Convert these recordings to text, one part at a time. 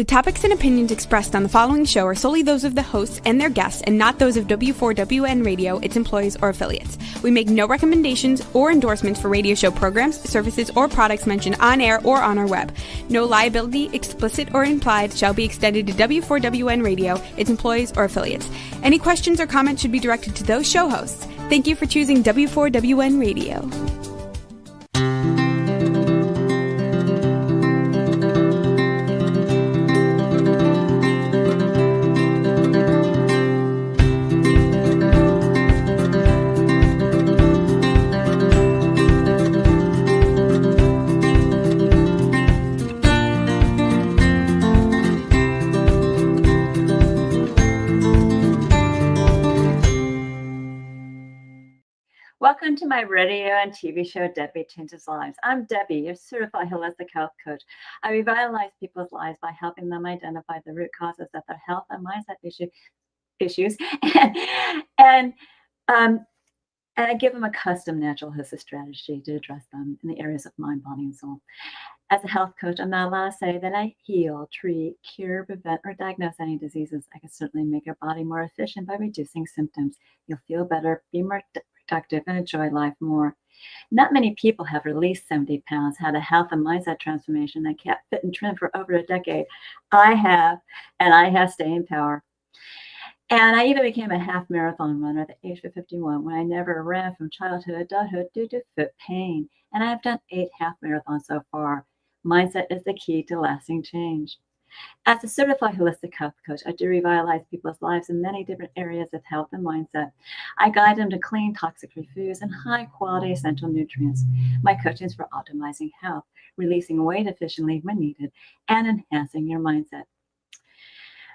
The topics and opinions expressed on the following show are solely those of the hosts and their guests and not those of W4WN Radio, its employees, or affiliates. We make no recommendations or endorsements for radio show programs, services, or products mentioned on air or on our web. No liability, explicit or implied, shall be extended to W4WN Radio, its employees, or affiliates. Any questions or comments should be directed to those show hosts. Thank you for choosing W4WN Radio. Welcome to my radio and TV show, Debi Changes Lives. I'm Debbie, your certified holistic health coach. I revitalize people's lives by helping them identify the root causes of their health and mindset issues, and I give them a custom natural holistic strategy to address them in the areas of mind, body, and soul. As a health coach, I'm not allowed to say that I heal, treat, cure, prevent, or diagnose any diseases. I can certainly make your body more efficient by reducing symptoms. You'll feel better, be more productive, and enjoy life more. Not many people have released 70 pounds, had a health and mindset transformation that kept fit and trim for over a decade. I have, and I have staying power. And I even became a half marathon runner at the age of 51 when I never ran from childhood to adulthood due to foot pain. And I have done 8 half marathons so far. Mindset is the key to lasting change. As a certified holistic health coach, I do revitalize people's lives in many different areas of health and mindset. I guide them to clean, toxic-free foods and high-quality essential nutrients. My coaching is for optimizing health, releasing weight efficiently when needed, and enhancing your mindset.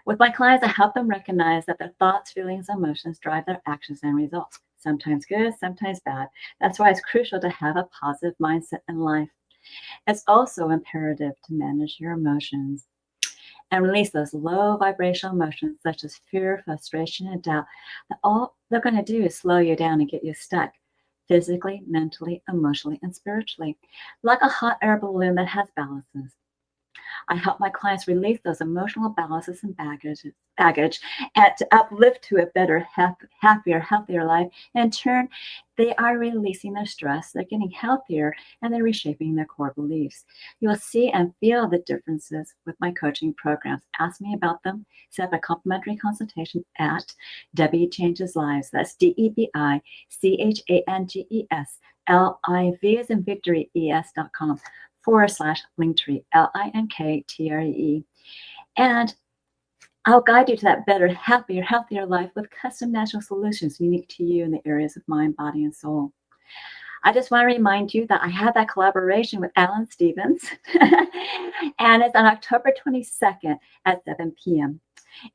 With my clients, I help them recognize that their thoughts, feelings, and emotions drive their actions and results, sometimes good, sometimes bad. That's why it's crucial to have a positive mindset in life. It's also imperative to manage your emotions and release those low vibrational emotions such as fear, frustration, and doubt. That all they're going to do is slow you down and get you stuck physically, mentally, emotionally, and spiritually, like a hot air balloon that has balances. I help my clients release those emotional balances and baggage and to uplift to a better, happier, healthier life. And in turn, they are releasing their stress, they're getting healthier, and they're reshaping their core beliefs. You will see and feel the differences with my coaching programs. Ask me about them. Set up a complimentary consultation at Debi Changes Lives. That's DebiChangesLives, as in victory, es.com. /Linktree, LINKTRE. And I'll guide you to that better, happier, healthier life with custom natural solutions unique to you in the areas of mind, body, and soul. I just want to remind you that I have that collaboration with Alan Stevens, and it's on October 22nd at 7 p.m.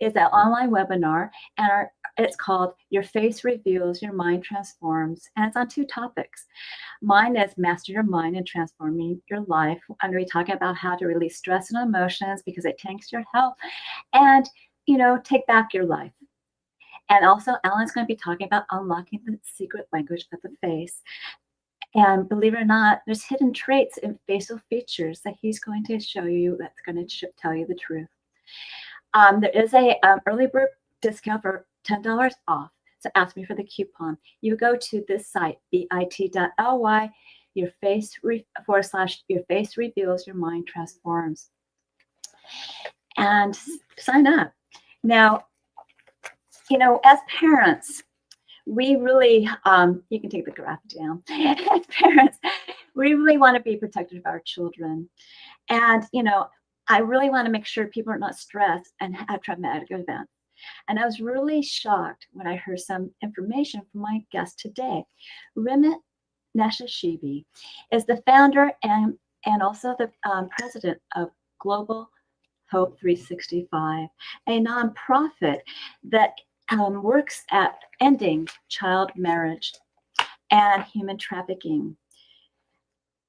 It's an online webinar, and it's called Your Face Reveals, Your Mind Transforms, and it's on 2 topics. Mine is Master Your Mind and Transforming Your Life. I'm going to be talking about how to release stress and emotions because it tanks your health and, take back your life. And also, Alan's going to be talking about unlocking the secret language of the face. And believe it or not, there's hidden traits in facial features that he's going to show you that's going to tell you the truth. There is a early bird discount for $10 off. So ask me for the coupon. You go to this site, bit.ly, your face reveals, your mind transforms. And sign up. Now, as parents, we really, you can take the graph down. As parents, we really want to be protective of our children. And, I really want to make sure people are not stressed and have traumatic events. And I was really shocked when I heard some information from my guest today. Rima Nashashibi is the founder and also the president of Global Hope 365, a nonprofit that works at ending child marriage and human trafficking.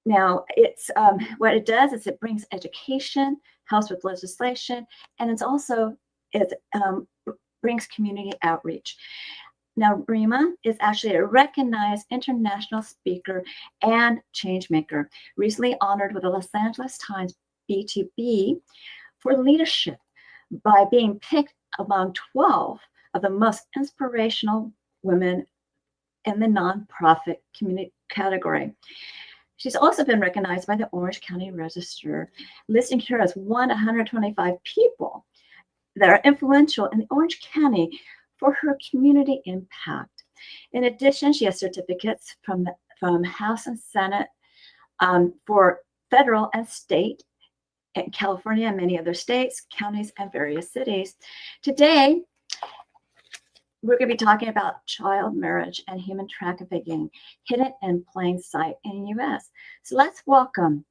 Now, it's what it does is it brings education, helps with legislation, and it brings community outreach. Now, Rima is actually a recognized international speaker and change maker, recently honored with the Los Angeles Times B2B for leadership by being picked among 12 of the most inspirational women in the nonprofit community category. She's also been recognized by the Orange County Register, listing her as one of 125 people that are influential in Orange County for her community impact. In addition, she has certificates from House and Senate for federal and state in California and many other states, counties, and various cities. Today, we're going to be talking about child marriage and human trafficking hidden in plain sight in the U.S. So let's welcome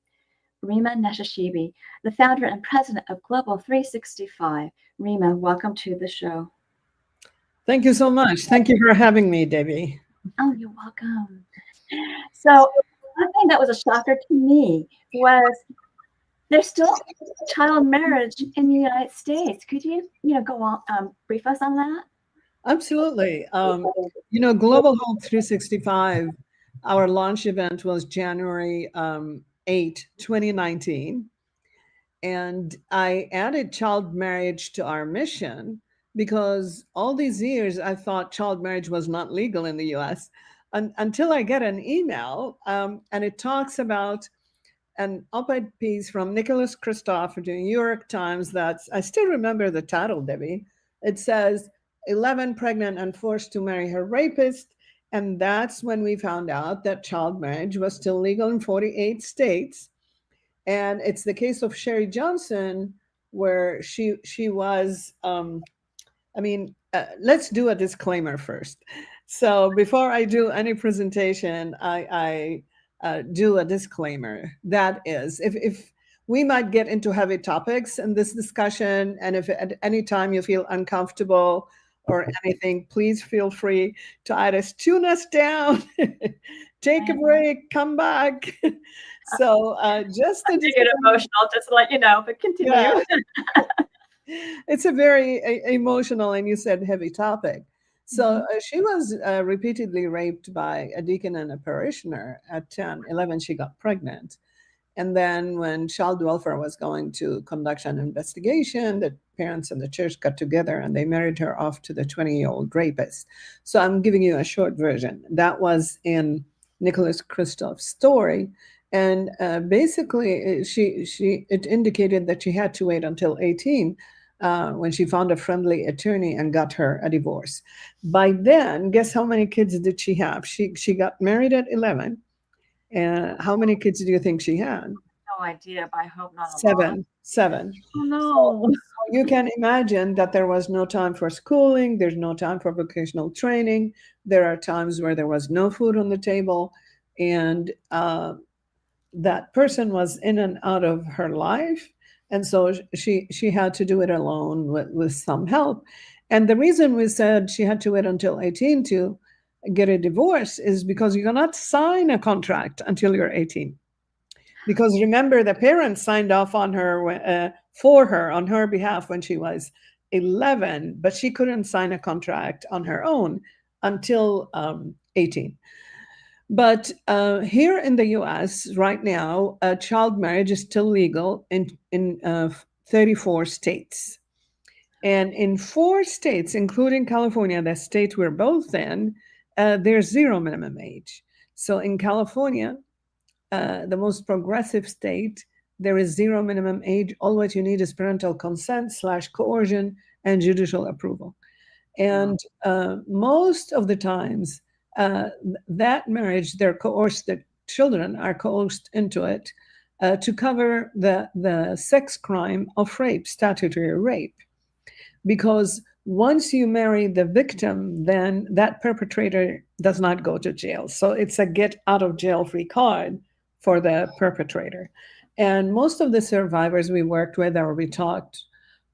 Rima Nashashibi, the founder and president of Global 365. Rima, welcome to the show. Thank you so much. Thank you for having me, Debi. Oh, you're welcome. So one thing that was a shocker to me was there's still child marriage in the United States. Could you go on, brief us on that? Absolutely. Global Home 365, our launch event was January 8, 2019. And I added child marriage to our mission because all these years I thought child marriage was not legal in the US until I get an email and it talks about an op-ed piece from Nicholas Kristof of the New York Times I still remember the title, Debbie. It says, 11 pregnant and forced to marry her rapist. And that's when we found out that child marriage was still legal in 48 states. And it's the case of Sherry Johnson, where she was, let's do a disclaimer first. So before I do any presentation, I do a disclaimer. That is, if we might get into heavy topics in this discussion, and if at any time you feel uncomfortable or anything, please feel free to either tune us down, take a break, come back. So just to get emotional, just to let you know, but continue. Yeah. It's a very emotional, and you said heavy topic. So she was repeatedly raped by a deacon and a parishioner. At 10, 11, she got pregnant. And then when child welfare was going to conduct an investigation, the parents and the church got together and they married her off to the 20-year-old rapist. So I'm giving you a short version. That was in Nicholas Kristof's story. And basically, it indicated that she had to wait until 18 when she found a friendly attorney and got her a divorce. By then, guess how many kids did she have? She got married at 11. And how many kids do you think she had? No idea, but I hope not. Seven. Oh, no. So you can imagine that there was no time for schooling. There's no time for vocational training. There are times where there was no food on the table. And that person was in and out of her life. And so she had to do it alone with some help. And the reason we said she had to wait until 18 to get a divorce is because you cannot sign a contract until you're 18. Because remember, the parents signed off on her for her on her behalf when she was 11, but she couldn't sign a contract on her own until 18. But here in the U.S. right now, child marriage is still legal in 34 states. And in 4 states, including California, the state we're both in, there's 0 minimum age. So in California, the most progressive state, there is 0 minimum age. All what you need is parental consent / coercion and judicial approval. And most of the times, that marriage, the children are coerced into it to cover the sex crime of rape, statutory rape. Because once you marry the victim, then that perpetrator does not go to jail. So it's a get out of jail free card for the perpetrator. And most of the survivors we worked with or we talked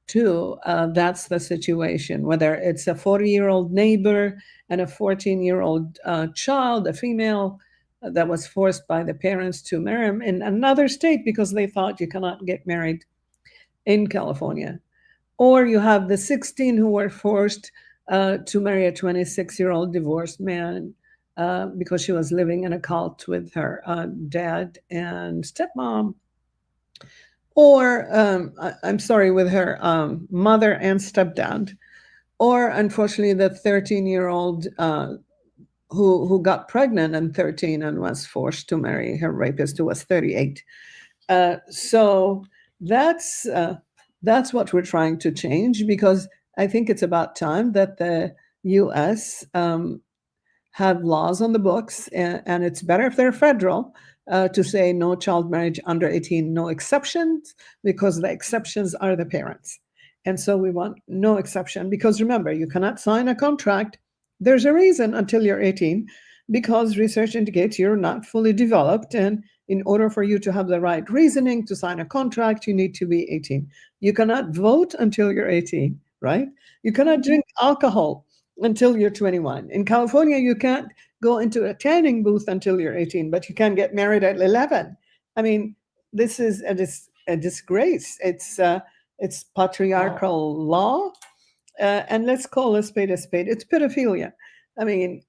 to, that's the situation, whether it's a 40-year-old neighbor and a 14-year-old child, a female that was forced by the parents to marry him in another state because they thought you cannot get married in California. Or you have the 16 who were forced to marry a 26-year-old divorced man because she was living in a cult with her dad and stepmom. or I'm sorry, with her mother and stepdad, or unfortunately the 13-year-old who got pregnant at 13 and was forced to marry her rapist who was 38. So that's what we're trying to change, because I think it's about time that the U.S. Have laws on the books, and it's better if they're federal, to say no child marriage under 18, no exceptions, because the exceptions are the parents. And so we want no exception, because remember, you cannot sign a contract. There's a reason until you're 18, because research indicates you're not fully developed. And in order for you to have the right reasoning to sign a contract, you need to be 18. You cannot vote until you're 18, right? You cannot drink alcohol until you're 21. In California, you can't go into a tanning booth until you're 18, but you can get married at 11. I mean, this is a disgrace. It's patriarchal law, and let's call a spade a spade. It's pedophilia. I mean,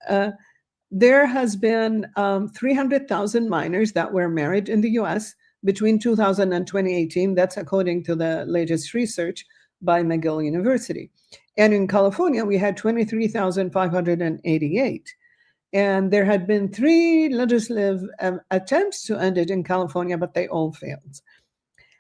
there has been 300,000 minors that were married in the U.S. between 2000 and 2018. That's according to the latest research by McGill University. And in California, we had 23,588. And there had been 3 legislative attempts to end it in California, but they all failed.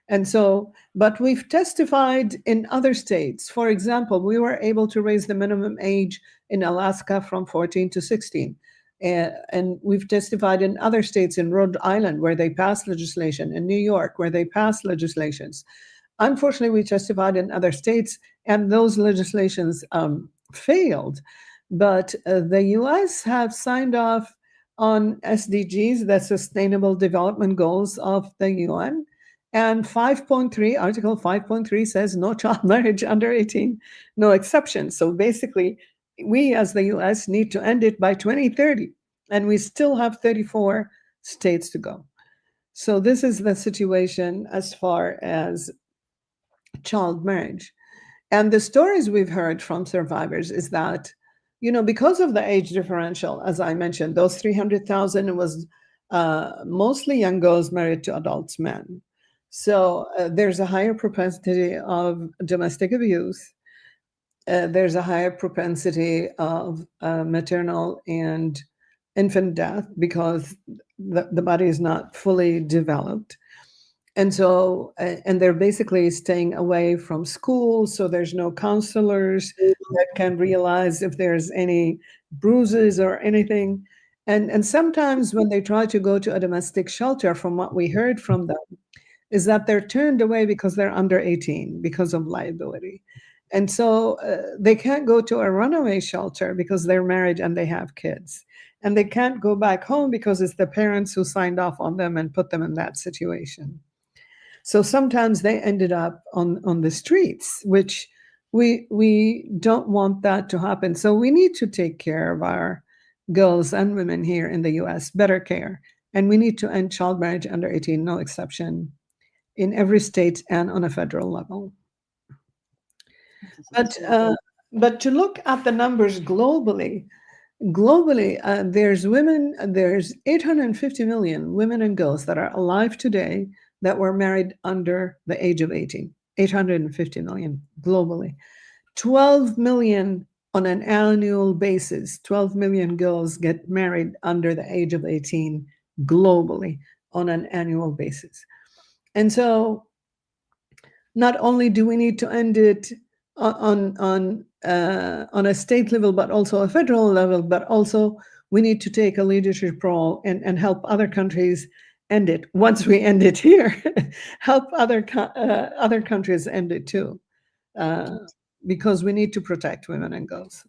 And so, but we've testified in other states. For example, we were able to raise the minimum age in Alaska from 14 to 16. And we've testified in other states, in Rhode Island, where they passed legislation, in New York, where they passed legislations. Unfortunately, we testified in other states, and those legislations failed. But the US have signed off on SDGs, the Sustainable Development Goals of the UN. And 5.3, Article 5.3 says no child marriage under 18, no exceptions. So basically, we as the US need to end it by 2030, and we still have 34 states to go. So this is the situation as far as child marriage. And the stories we've heard from survivors is that, because of the age differential, as I mentioned, those 300,000 was mostly young girls married to adult men. So there's a higher propensity of domestic abuse. There's a higher propensity of maternal and infant death, because the body is not fully developed. And so, and they're basically staying away from school. So there's no counselors that can realize if there's any bruises or anything. And sometimes when they try to go to a domestic shelter, from what we heard from them, is that they're turned away because they're under 18 because of liability. And so they can't go to a runaway shelter because they're married and they have kids. And they can't go back home because it's the parents who signed off on them and put them in that situation. So sometimes they ended up on the streets, which we don't want that to happen. So we need to take care of our girls and women here in the US, better care. And we need to end child marriage under 18, no exception, in every state and on a federal level. But to look at the numbers globally, there's 850 million women and girls that are alive today that were married under the age of 18. 850 million globally. 12 million on an annual basis. 12 million girls get married under the age of 18 globally on an annual basis. And so not only do we need to end it on a state level, but also a federal level, but also we need to take a leadership role and help other countries end it. Once we end it here, help other countries end it too, because we need to protect women and girls.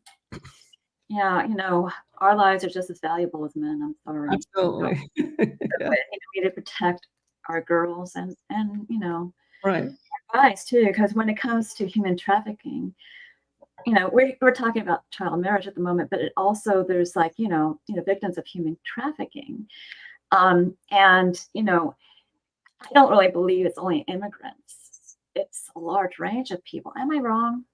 Yeah, our lives are just as valuable as men. I'm sorry. Absolutely. Yeah. We need to protect our girls and right. guys too, because when it comes to human trafficking, we're talking about child marriage at the moment, but there's victims of human trafficking, and I don't really believe it's only immigrants. It's a large range of people. Am I wrong?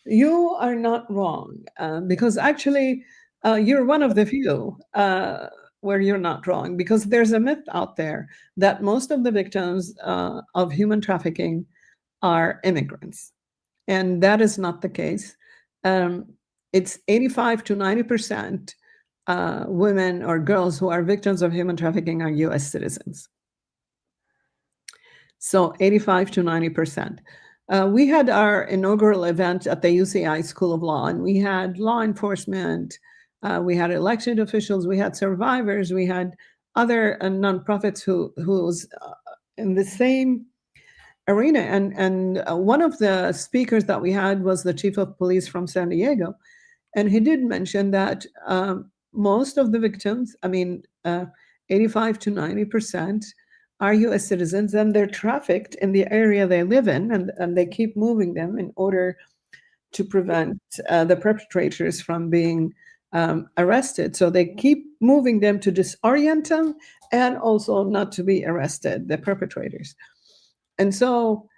You are not wrong, because actually you're one of the few. where you're not wrong, because there's a myth out there that most of the victims of human trafficking are immigrants. And that is not the case. It's 85 to 90% women or girls who are victims of human trafficking are US citizens. So 85 to 90%. We had our inaugural event at the UCI School of Law, and we had law enforcement, we had elected officials, we had survivors, we had other nonprofits who's in the same arena. And one of the speakers that we had was the chief of police from San Diego. And he did mention that most of the victims, 85 to 90%, are US citizens, and they're trafficked in the area they live in, and they keep moving them in order to prevent the perpetrators from being arrested. So they keep moving them to disorient them and also not to be arrested, the perpetrators. And so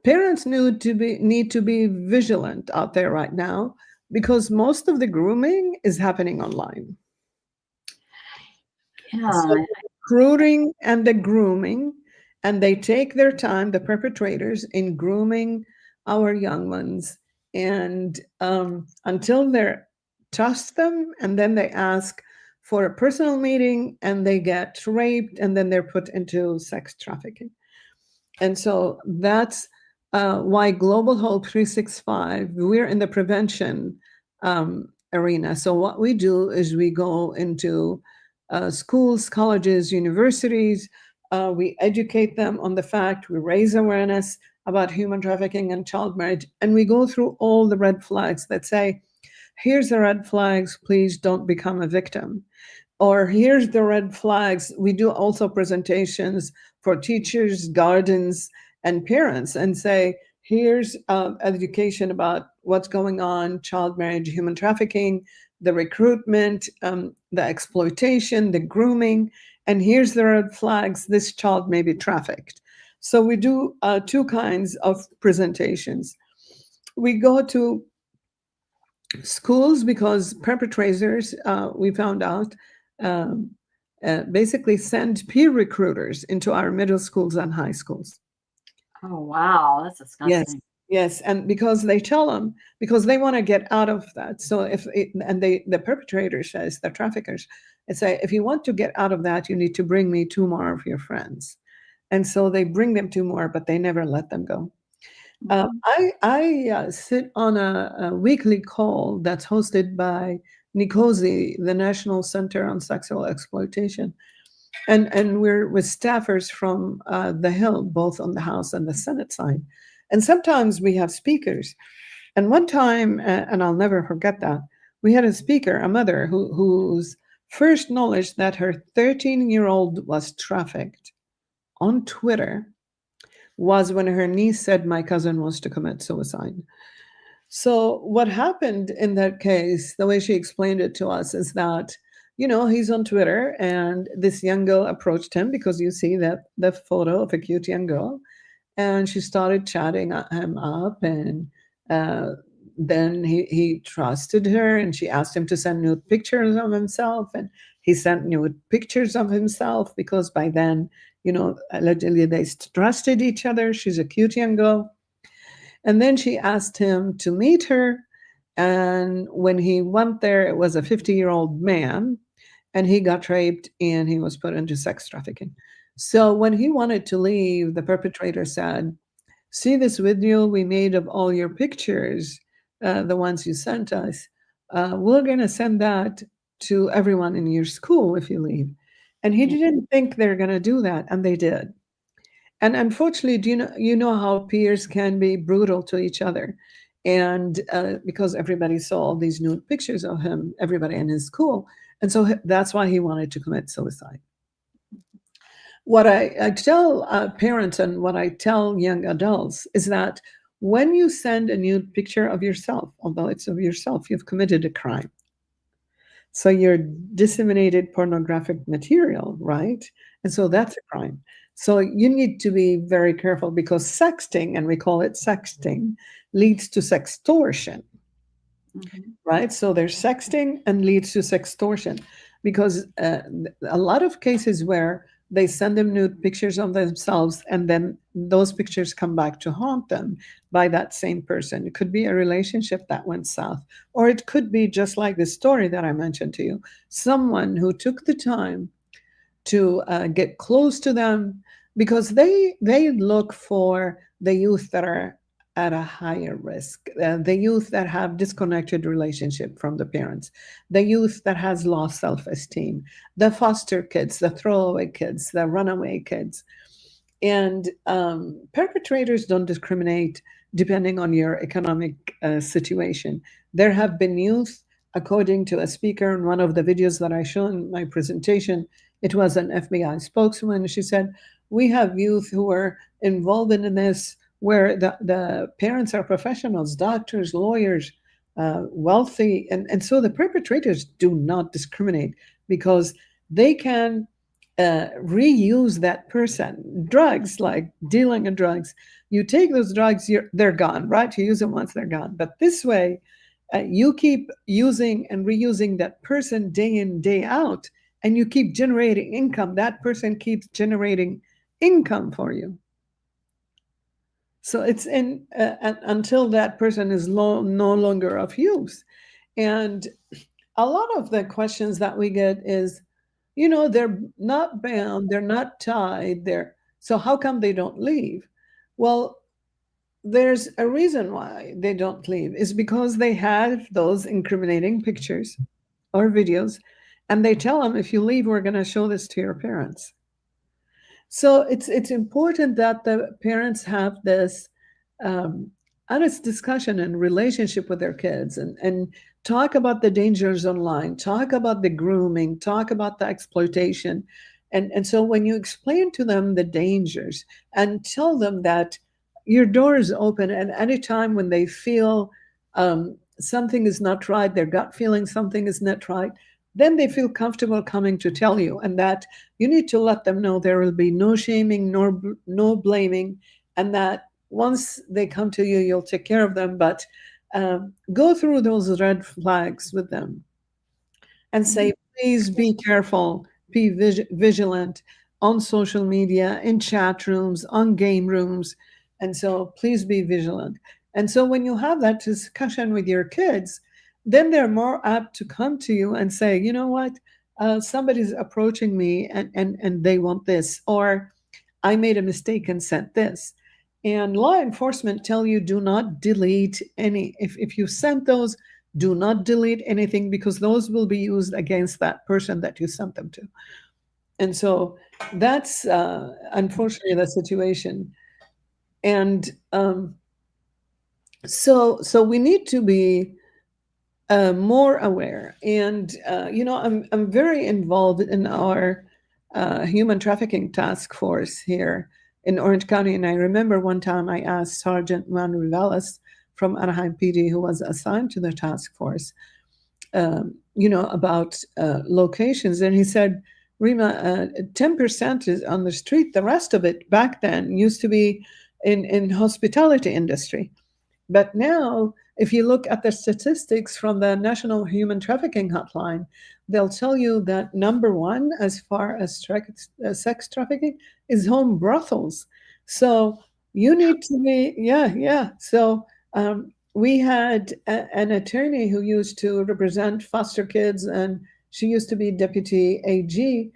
parents need to be vigilant out there right now, because most of the grooming is happening online. Yeah. So the recruiting and the grooming, and they take their time, the perpetrators, in grooming our young ones, and until they trust them, and then they ask for a personal meeting, and they get raped, and then they're put into sex trafficking. And so that's why Global Hope 365, we're in the prevention arena. So what we do is we go into schools, colleges, universities. We educate them on the fact, we raise awareness about human trafficking and child marriage, and we go through all the red flags that say, here's the red flags, please don't become a victim. Or here's the red flags. We do also presentations for teachers, guardians, and parents, and say, here's education about what's going on, child marriage, human trafficking, the recruitment, the exploitation, the grooming, and here's the red flags, this child may be trafficked. So we do two kinds of presentations. We go to schools because perpetrators, we found out, basically send peer recruiters into our middle schools and high schools. Oh, wow. That's disgusting. Yes, and because they tell them, because they want to get out of that. So the perpetrator says, the traffickers, they say, if you want to get out of that, you need to bring me two more of your friends. And so they bring them two more, but they never let them go. I sit on a weekly call that's hosted by NICOSI, the National Center on Sexual Exploitation. And we're with staffers from the Hill, both on the House and the Senate side. And sometimes we have speakers. And one time, and I'll never forget that, we had a speaker, a mother, whose first knowledge that her 13-year-old was trafficked on Twitter was when her niece said, my cousin wants to commit suicide. So what happened in that case, the way she explained it to us, is that, he's on Twitter, and this young girl approached him, because you see that the photo of a cute young girl, and she started chatting him up, and then he trusted her, and she asked him to send nude pictures of himself, and he sent nude pictures of himself, because by then, allegedly they trusted each other. She's a cute young girl. And then she asked him to meet her. And when he went there, it was a 50-year-old man, and he got raped and he was put into sex trafficking. So when he wanted to leave, the perpetrator said, see this video we made of all your pictures, the ones you sent us. We're going to send that to everyone in your school if you leave. And he didn't think they're going to do that, and they did. And unfortunately, you know how peers can be brutal to each other. And because everybody saw all these nude pictures of him, everybody in his school. And so that's why he wanted to commit suicide. What I tell parents and what I tell young adults is that when you send a nude picture of yourself, although it's of yourself, you've committed a crime. So you're disseminated pornographic material, right? And so that's a crime. So you need to be very careful, because sexting, and we call it sexting, leads to sextortion, right? So there's sexting and leads to sextortion, because a lot of cases where they send them nude pictures of themselves, and then those pictures come back to haunt them by that same person. It could be a relationship that went south, or it could be just like the story that I mentioned to you, someone who took the time to get close to them, because they look for the youth that are at a higher risk, the youth that have disconnected relationship from the parents, the youth that has lost self-esteem, the foster kids, the throwaway kids, the runaway kids. And perpetrators don't discriminate depending on your economic situation. There have been youth, according to a speaker in one of the videos that I showed in my presentation, it was an FBI spokeswoman. She said, we have youth who are involved in this where the parents are professionals, doctors, lawyers, wealthy. And so the perpetrators do not discriminate because they can reuse that person. Drugs, like dealing in drugs, you take those drugs, they're gone, right? You use them once, they're gone. But this way, you keep using and reusing that person day in, day out, and you keep generating income. That person keeps generating income for you. So it's until that person is no longer of use. And a lot of the questions that we get is, they're not bound, they're not tied, so how come they don't leave? Well, there's a reason why they don't leave. Is because they have those incriminating pictures or videos, and they tell them, if you leave, we're going to show this to your parents. So it's important that the parents have this honest discussion and relationship with their kids, and talk about the dangers online, talk about the grooming, talk about the exploitation. And so when you explain to them the dangers and tell them that your door is open, and any time when they feel something is not right, their gut feeling something is not right, then they feel comfortable coming to tell you, and that you need to let them know there will be no shaming, nor no blaming, and that once they come to you, you'll take care of them. But go through those red flags with them and say, please be careful, be vigilant on social media, in chat rooms, on game rooms. And so please be vigilant. And so when you have that discussion with your kids, then they're more apt to come to you and say, you know what, somebody's approaching me and they want this, or I made a mistake and sent this. And law enforcement tell you, do not delete any. If you sent those, do not delete anything, because those will be used against that person that you sent them to. And so that's unfortunately the situation. And so we need to be more aware. And I'm very involved in our human trafficking task force here in Orange County. And I remember one time I asked Sergeant Juan Rivales from Anaheim PD, who was assigned to the task force, about locations. And he said, Rima, 10% is on the street. The rest of it back then used to be in hospitality industry. But now, if you look at the statistics from the National Human Trafficking Hotline, they'll tell you that number one, as far as sex trafficking, is home brothels. So you need to be, yeah. So we had an attorney who used to represent foster kids, and she used to be deputy AG,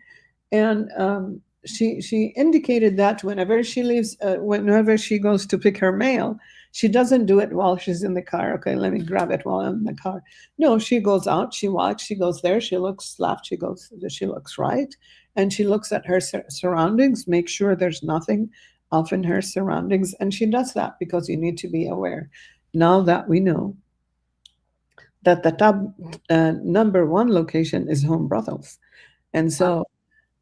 and she indicated that whenever she leaves, whenever she goes to pick her mail, she doesn't do it while she's in the car. Okay, let me grab it while I'm in the car. No, she goes out, she walks, she goes there, she looks left, she looks right, and she looks at her surroundings, make sure there's nothing off in her surroundings. And she does that because you need to be aware. Now that we know that the top number one location is home brothels. And so,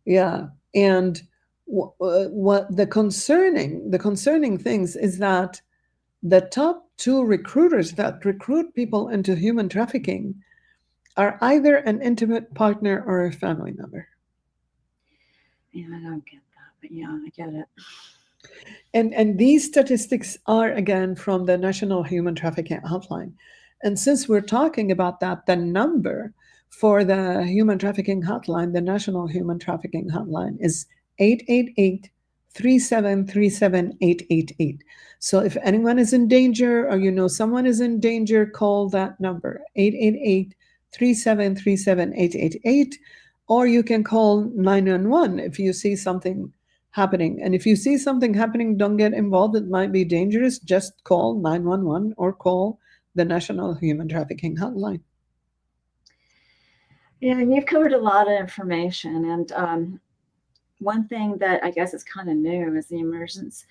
yeah. And what the concerning things is that the top two recruiters that recruit people into human trafficking are either an intimate partner or a family member. Yeah, I don't get that, but yeah, I get it. And these statistics are, again, from the National Human Trafficking Hotline. And since we're talking about that, the number for the human trafficking hotline, the National Human Trafficking Hotline, is 888 3737 888. So if anyone is in danger or you know someone is in danger, call that number, 888 3737 888. Or you can call 911 if you see something happening. And if you see something happening, don't get involved. It might be dangerous. Just call 911 or call the National Human Trafficking Hotline. Yeah, and you've covered a lot of information. And one thing that I guess is kind of new is the emergence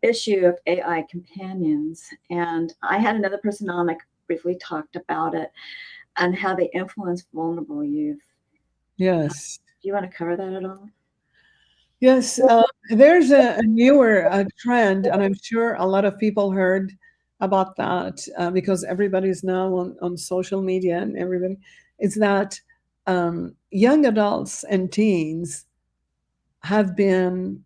issue of AI companions. And I had another person on that briefly talked about it and how they influence vulnerable youth. Yes. Do you want to cover that at all? Yes, there's a newer trend, and I'm sure a lot of people heard about that because everybody's now on social media and everybody, is that young adults and teens have been,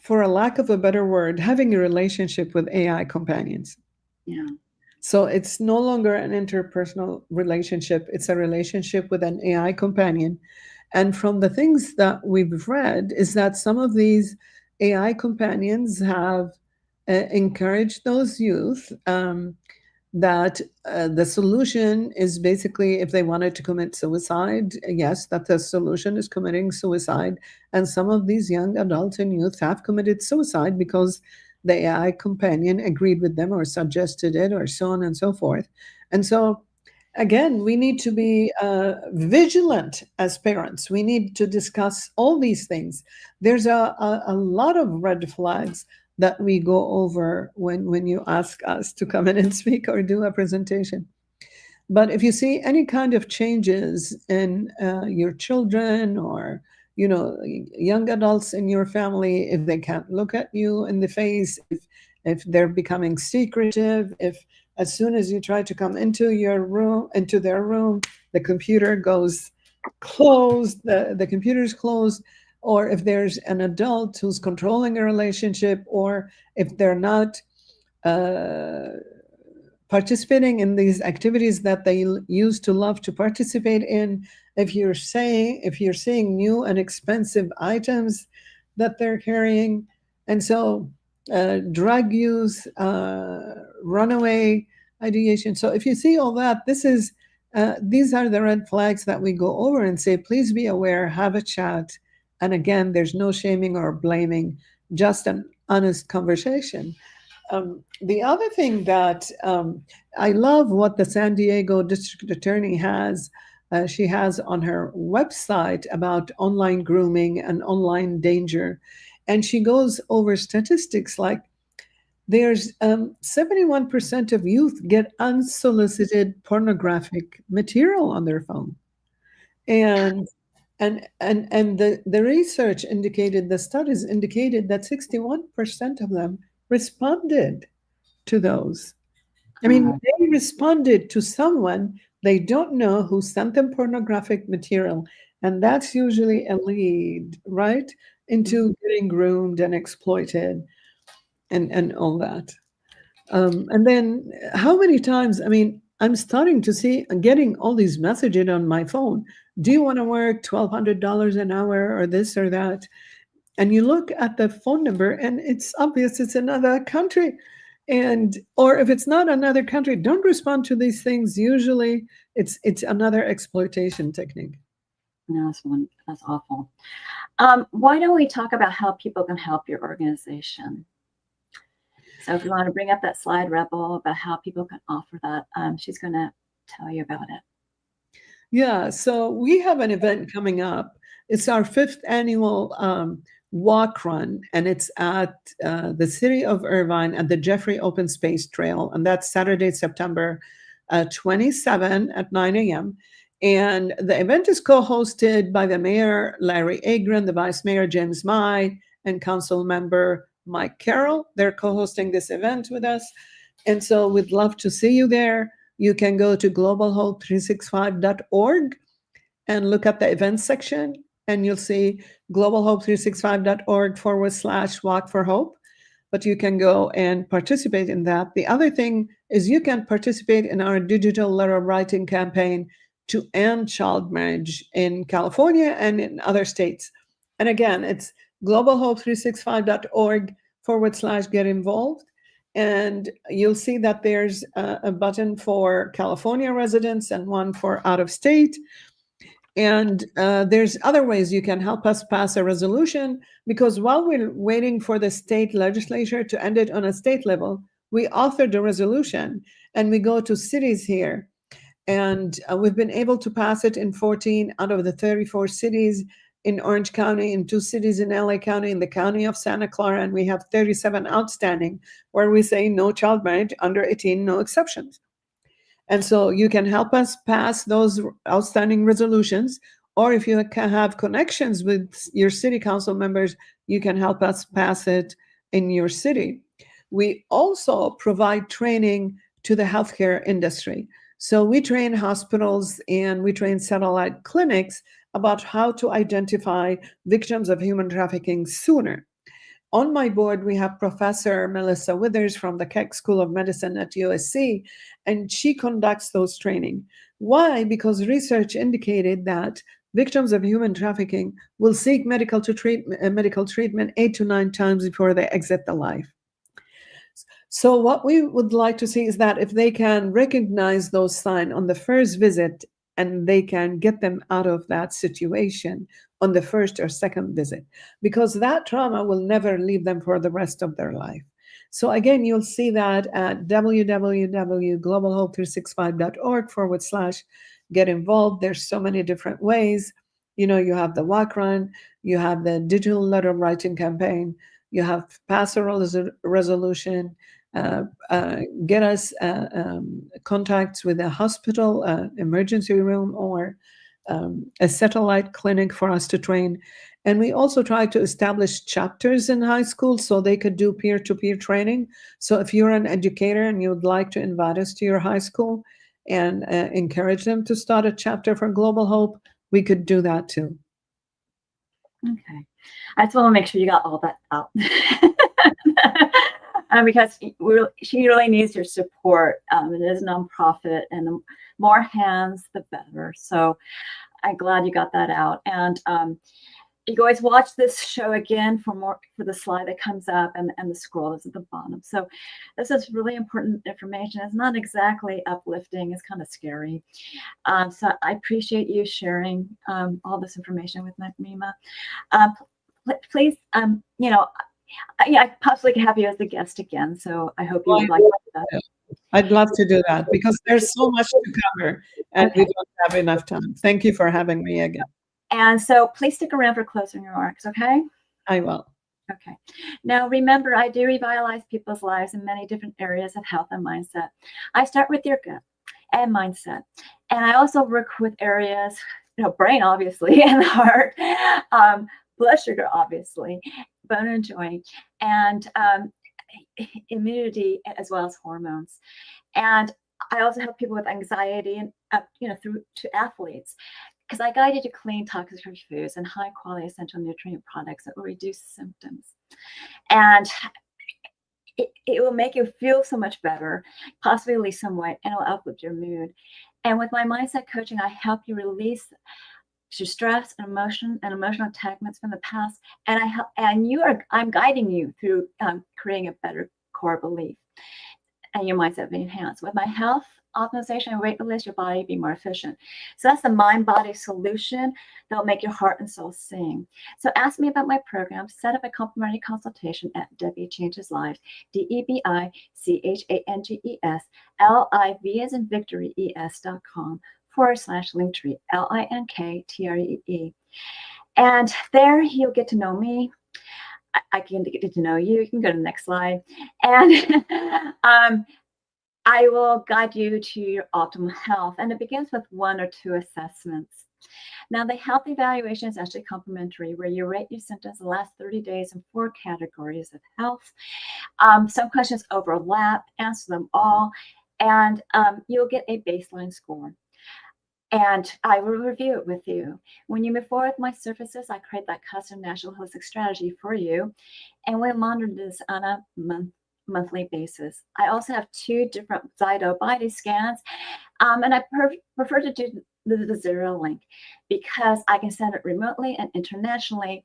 for a lack of a better word, having a relationship with AI companions. Yeah. So it's no longer an interpersonal relationship, it's a relationship with an AI companion. And from the things that we've read is that some of these AI companions have encouraged those youth that the solution is basically if they wanted to commit suicide, yes, that the solution is committing suicide. And some of these young adults and youth have committed suicide because the AI companion agreed with them or suggested it or so on and so forth. And so again, we need to be vigilant as parents. We need to discuss all these things. There's a lot of red flags that we go over when you ask us to come in and speak or do a presentation. But if you see any kind of changes in your children or young adults in your family, if they can't look at you in the face, if they're becoming secretive, if as soon as you try to come into their room, the computer goes closed, the computer's closed, or if there's an adult who's controlling a relationship, or if they're not participating in these activities that they used to love to participate in, if you're seeing new and expensive items that they're carrying, and so drug use, runaway ideation. So if you see all that, these are the red flags that we go over and say, please be aware, have a chat. And again, there's no shaming or blaming, just an honest conversation. The other thing that I love what the San Diego District Attorney has, she has on her website about online grooming and online danger. And she goes over statistics like there's 71% of youth get unsolicited pornographic material on their phone. And the research indicated, the studies indicated that 61% of them responded to those. I mean, they responded to someone they don't know who sent them pornographic material. And that's usually a lead, right, into getting groomed and exploited and all that. And then how many times, I mean, I'm starting to see, getting all these messages on my phone. Do you want to work $1,200 an hour or this or that? And you look at the phone number and it's obvious it's another country. Or if it's not another country, don't respond to these things. Usually it's another exploitation technique. No, that's awful. Why don't we talk about how people can help your organization? So if you want to bring up that slide, Rebel, about how people can offer that, she's going to tell you about it. Yeah, so we have an event coming up. It's our 5th annual walk run, and it's at the city of Irvine at the Jeffrey Open Space Trail, and that's Saturday, September 27 at 9 a.m. And the event is co-hosted by the mayor, Larry Agron, the vice mayor, James Mai, and council member Mike Carroll. They're co-hosting this event with us. And so we'd love to see you there. You can go to globalhope365.org and look at the events section, and you'll see globalhope365.org/walk for hope. But you can go and participate in that. The other thing is you can participate in our digital letter writing campaign to end child marriage in California and in other states. And again, it's globalhope365.org/get involved. And you'll see that there's a button for California residents and one for out of state. And there's other ways you can help us pass a resolution, because while we're waiting for the state legislature to end it on a state level, we authored a resolution and we go to cities here. And we've been able to pass it in 14 out of the 34 cities in Orange County, in 2 cities in LA County, in the county of Santa Clara, and we have 37 outstanding where we say no child marriage under 18, no exceptions. And so you can help us pass those outstanding resolutions, or if you can have connections with your city council members, you can help us pass it in your city. We also provide training to the healthcare industry. So we train hospitals and we train satellite clinics about how to identify victims of human trafficking sooner. On my board, we have Professor Melissa Withers from the Keck School of Medicine at USC, and she conducts those training. Why? Because research indicated that victims of human trafficking will seek medical treatment 8 to 9 times before they exit the life. So what we would like to see is that if they can recognize those signs on the first visit, and they can get them out of that situation on the first or second visit, because that trauma will never leave them for the rest of their life. So again, you'll see that at www.globalhope365.org/get involved. There's so many different ways. You know, you have the walk run, you have the digital letter writing campaign, you have pass a resolution, get us contacts with a hospital, emergency room, or a satellite clinic for us to train. And we also try to establish chapters in high school so they could do peer-to-peer training. So if you're an educator and you'd like to invite us to your high school and encourage them to start a chapter for Global Hope, we could do that too. Okay. I just want to make sure you got all that out. Because she really needs your support. It is a nonprofit, and the more hands, the better. So I'm glad you got that out. And you can always watch this show again for the slide that comes up, and the scroll is at the bottom. So this is really important information. It's not exactly uplifting. It's kind of scary. So I appreciate you sharing all this information with Rima. Please, I possibly could have you as a guest again. So I hope you would like to do that. I'd love to do that because there's so much to cover and we don't have enough time. Thank you for having me again. And so please stick around for closing remarks, okay? I will. Okay. Now, remember, I do revitalize people's lives in many different areas of health and mindset. I start with your gut and mindset. And I also work with areas, brain, obviously, and heart, blood sugar, obviously, bone and joint, and immunity, as well as hormones. And I also help people with anxiety and, through to athletes, because I guide you to clean, toxic-free foods and high-quality essential nutrient products that will reduce symptoms. And it will make you feel so much better, possibly lose some weight, and it will uplift your mood. And with my mindset coaching, I help you release your stress and emotional attachments from the past, and I'm guiding you through creating a better core belief, and your mindset being enhanced. With my health optimization and weight release, your body be more efficient. So that's the mind-body solution that will make your heart and soul sing. So ask me about my program. Set up a complimentary consultation at Debi Changes Lives, DebiChangesLives, as in Victory, ES.com/Linktree, LINKTREE. And there you'll get to know me. I can get to know you. You can go to the next slide. And I will guide you to your optimal health. And it begins with 1 or 2 assessments. Now, the health evaluation is actually complimentary, where you rate your symptoms the last 30 days in 4 categories of health. Some questions overlap, answer them all, and you'll get a baseline score. And I will review it with you. When you move forward with my services, I create that custom national holistic strategy for you. And we'll monitor this on a monthly basis. I also have 2 different Zyto body scans, and I prefer to do the Zero link because I can send it remotely and internationally.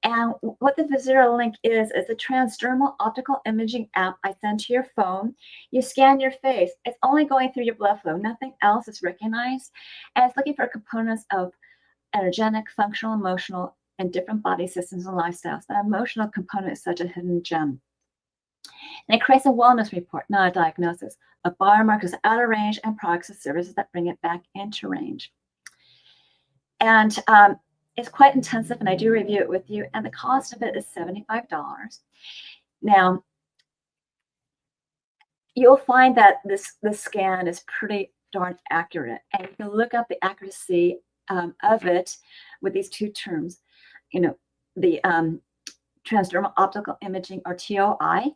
And what the Vizero link is a transdermal optical imaging app I send to your phone. You scan your face. It's only going through your blood flow. Nothing else is recognized. And it's looking for components of energetic, functional, emotional, and different body systems and lifestyles. The emotional component is such a hidden gem. And it creates a wellness report, not a diagnosis, of biomarkers out of range and products and services that bring it back into range. And it's quite intensive, and I do review it with you, and the cost of it is $75. Now, you'll find that this scan is pretty darn accurate, and you can look up the accuracy of it with these 2 terms, the transdermal optical imaging, or TOI,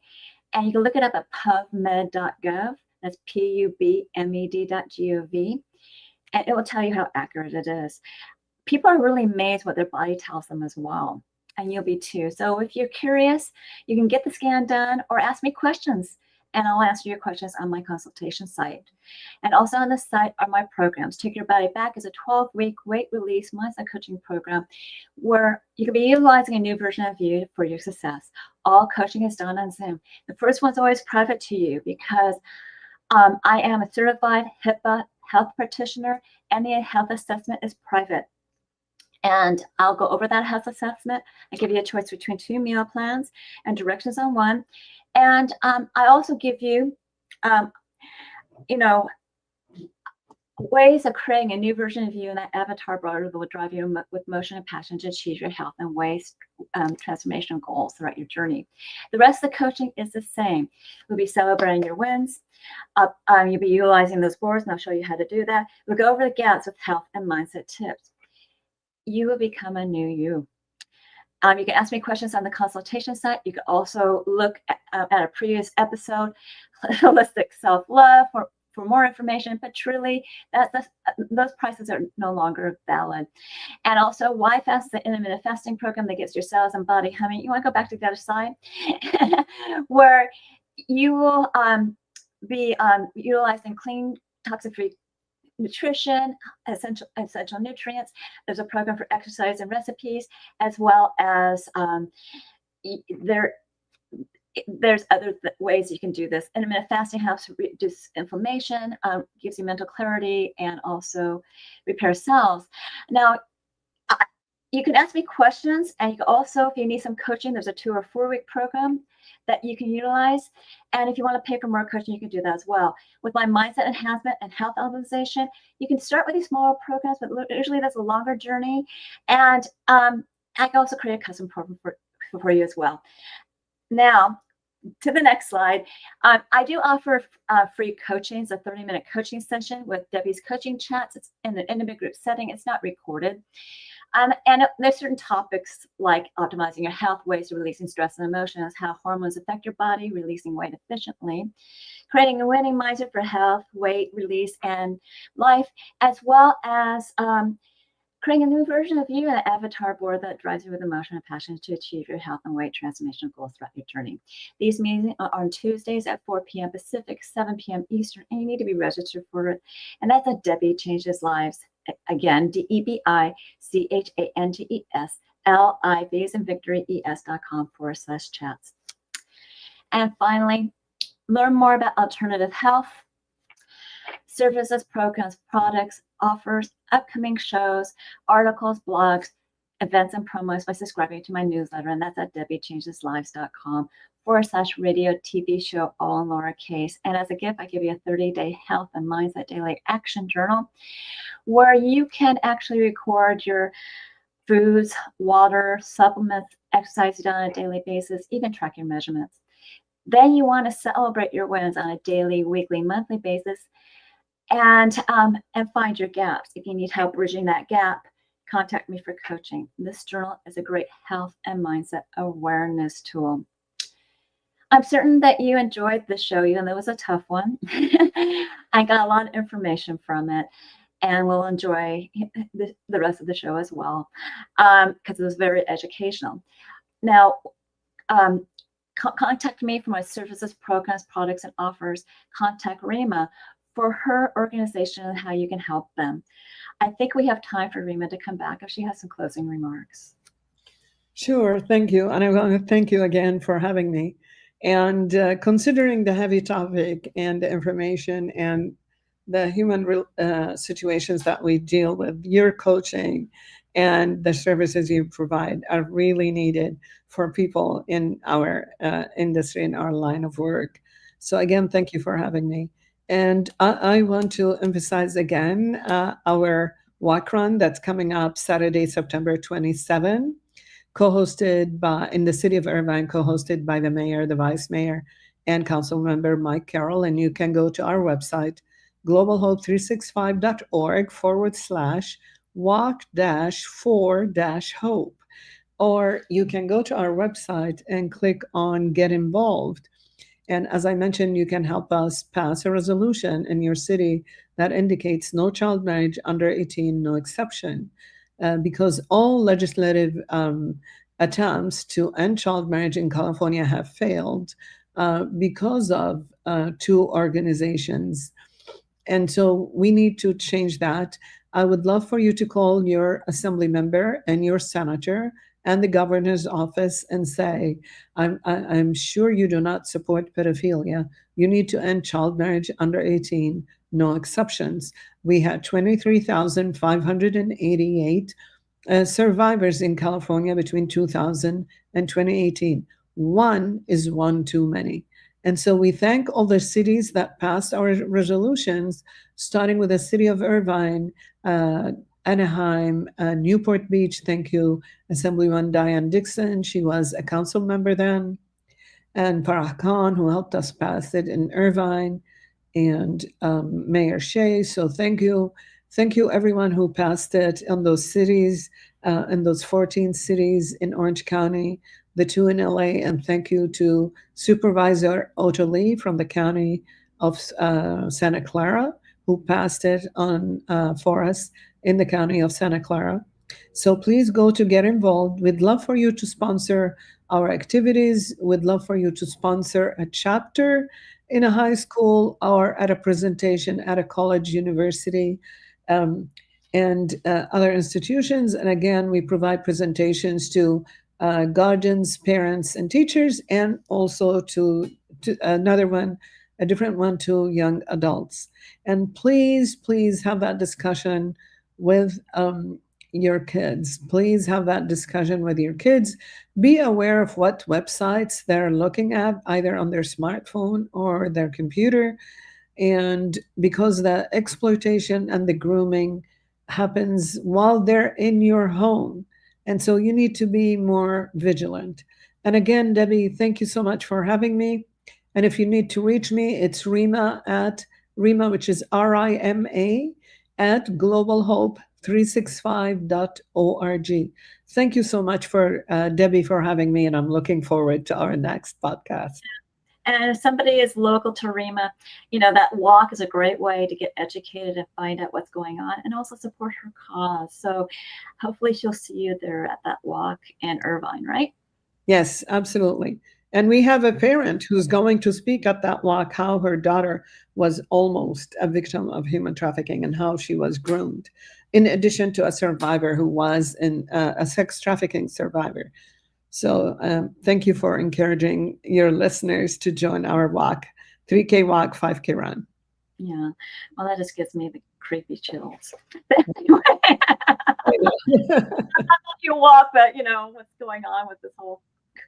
and you can look it up at pubmed.gov. That's pubmed.gov, and it will tell you how accurate it is. People are really amazed what their body tells them as well, and you'll be too. So if you're curious, you can get the scan done or ask me questions, and I'll answer your questions on my consultation site. And also on the site are my programs. Take Your Body Back is a 12-week weight release mindset coaching program where you can be utilizing a new version of you for your success. All coaching is done on Zoom. The first one's always private to you because I am a certified HIPAA health practitioner, and the health assessment is private. And I'll go over that health assessment. I give you a choice between 2 meal plans and directions on one. And I also give you, ways of creating a new version of you and that avatar broader that will drive you with motion and passion to achieve your health and ways transformational goals throughout your journey. The rest of the coaching is the same. We'll be celebrating your wins. You'll be utilizing those boards, and I'll show you how to do that. We'll go over the gaps with health and mindset tips. You will become a new you. You can ask me questions on the consultation site. You can also look at a previous episode, Holistic Self-Love, for more information, but truly those prices are no longer valid. And also YFast, the intermittent fasting program that gets your cells and body humming. You want to go back to the other side where you will be utilizing clean, toxic-free nutrition, essential nutrients. There's a program for exercise and recipes, as well as there's other ways you can do this. Intermittent fasting helps reduce inflammation, gives you mental clarity, and also repair cells. Now, you can ask me questions, and you can also, if you need some coaching, there's a 2 or 4 week program that you can utilize. And if you want to pay for more coaching, you can do that as well. With my mindset enhancement and health optimization, you can start with these smaller programs, but usually that's a longer journey. And I can also create a custom program for you as well. Now, to the next slide, I do offer free coaching. It's a 30-minute coaching session with Debi's coaching chats. It's in an intimate group setting. It's not recorded. And there's certain topics like optimizing your health, ways to releasing stress and emotions, how hormones affect your body, releasing weight efficiently, creating a winning mindset for health, weight, release, and life, as well as creating a new version of you, an avatar board that drives you with emotion and passion to achieve your health and weight transformation goals throughout your journey. These meetings are on Tuesdays at 4 p.m. Pacific, 7 p.m. Eastern, and you need to be registered for it. And that's at Debi Changes Lives. Again, DebiChangesLives, as in Victory, ES.com/chats. And finally, learn more about alternative health services, programs, products, offers, upcoming shows, articles, blogs, events, and promos by subscribing to my newsletter. And that's at DebiChangesLives.com/radio TV show, all in lowercase. And as a gift, I give you a 30-day health and mindset daily action journal where you can actually record your foods, water, supplements, exercise you do on a daily basis, even track your measurements. Then you want to celebrate your wins on a daily, weekly, monthly basis, and find your gaps. If you need help bridging that gap, contact me for coaching. This journal is a great health and mindset awareness tool. I'm certain that you enjoyed the show, even though it was a tough one. I got a lot of information from it, and will enjoy the rest of the show as well, because it was very educational. Now, contact me for my services, programs, products, and offers. Contact Rima for her organization and how you can help them. I think we have time for Rima to come back if she has some closing remarks. Sure, thank you. And I want to thank you again for having me. And considering the heavy topic and the information and the human situations that we deal with, your coaching and the services you provide are really needed for people in our industry, in our line of work. So again, thank you for having me. And I want to emphasize again our walk run that's coming up Saturday, September 27, co-hosted by in the city of Irvine, co-hosted by the mayor, the vice mayor, and council member Mike Carroll. And you can go to our website, globalhope365.org/walk-for-hope. Or you can go to our website and click on Get Involved. And as I mentioned, you can help us pass a resolution in your city that indicates no child marriage under 18, no exception. Because all legislative attempts to end child marriage in California have failed because of two organizations. And so we need to change that. I would love for you to call your assembly member and your senator and the governor's office and say, I'm sure you do not support pedophilia. You need to end child marriage under 18, no exceptions. We had 23,588 survivors in California between 2000 and 2018. One is one too many. And so we thank all the cities that passed our resolutions, starting with the city of Irvine, Anaheim, Newport Beach. Thank you, Assemblywoman Diane Dixon. She was a council member then. And Farah Khan, who helped us pass it in Irvine, and Mayor Shea. So thank you. Thank you, everyone who passed it in those cities, in those 14 cities in Orange County, the 2 in LA. And thank you to Supervisor Ottilie from the county of Santa Clara, who passed it on for us in the county of Santa Clara. So please go to Get Involved. We'd love for you to sponsor our activities. We'd love for you to sponsor a chapter in a high school or at a presentation at a college, university, and other institutions. And again, we provide presentations to guardians, parents, and teachers, and also to another one, a different one to young adults. And please, please have that discussion with your kids. Please have that discussion with your kids. Be aware of what websites they're looking at, either on their smartphone or their computer. And because the exploitation and the grooming happens while they're in your home. And so you need to be more vigilant. And again, Debi, thank you so much for having me. And if you need to reach me, it's Rima, which is RIMA, at globalhope365.org. Thank you so much for Debi for having me, and I'm looking forward to our next podcast. And if somebody is local to Rima, that walk is a great way to get educated and find out what's going on and also support her cause. So hopefully she'll see you there at that walk in Irvine, right? Yes, absolutely. And we have a parent who's going to speak at that walk, how her daughter was almost a victim of human trafficking and how she was groomed, in addition to a survivor who was a sex trafficking survivor. So thank you for encouraging your listeners to join our walk, 3K walk, 5K run. Yeah, well, that just gives me the creepy chills. Anyway, I'll let you walk, but what's going on with this whole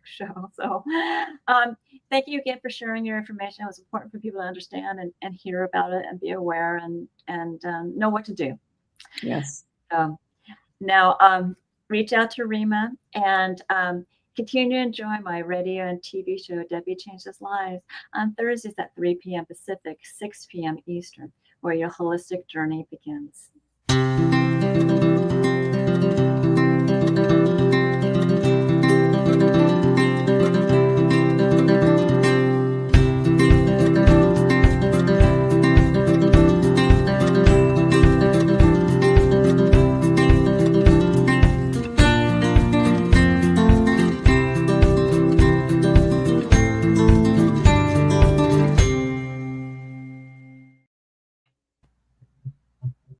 show. So thank you again for sharing your information. It was important for people to understand and hear about it and be aware and know what to do. Yes. Now, reach out to Rima and continue to enjoy my radio and TV show, Debi Changes Lives, on Thursdays at 3 p.m. Pacific, 6 p.m. Eastern, where your holistic journey begins.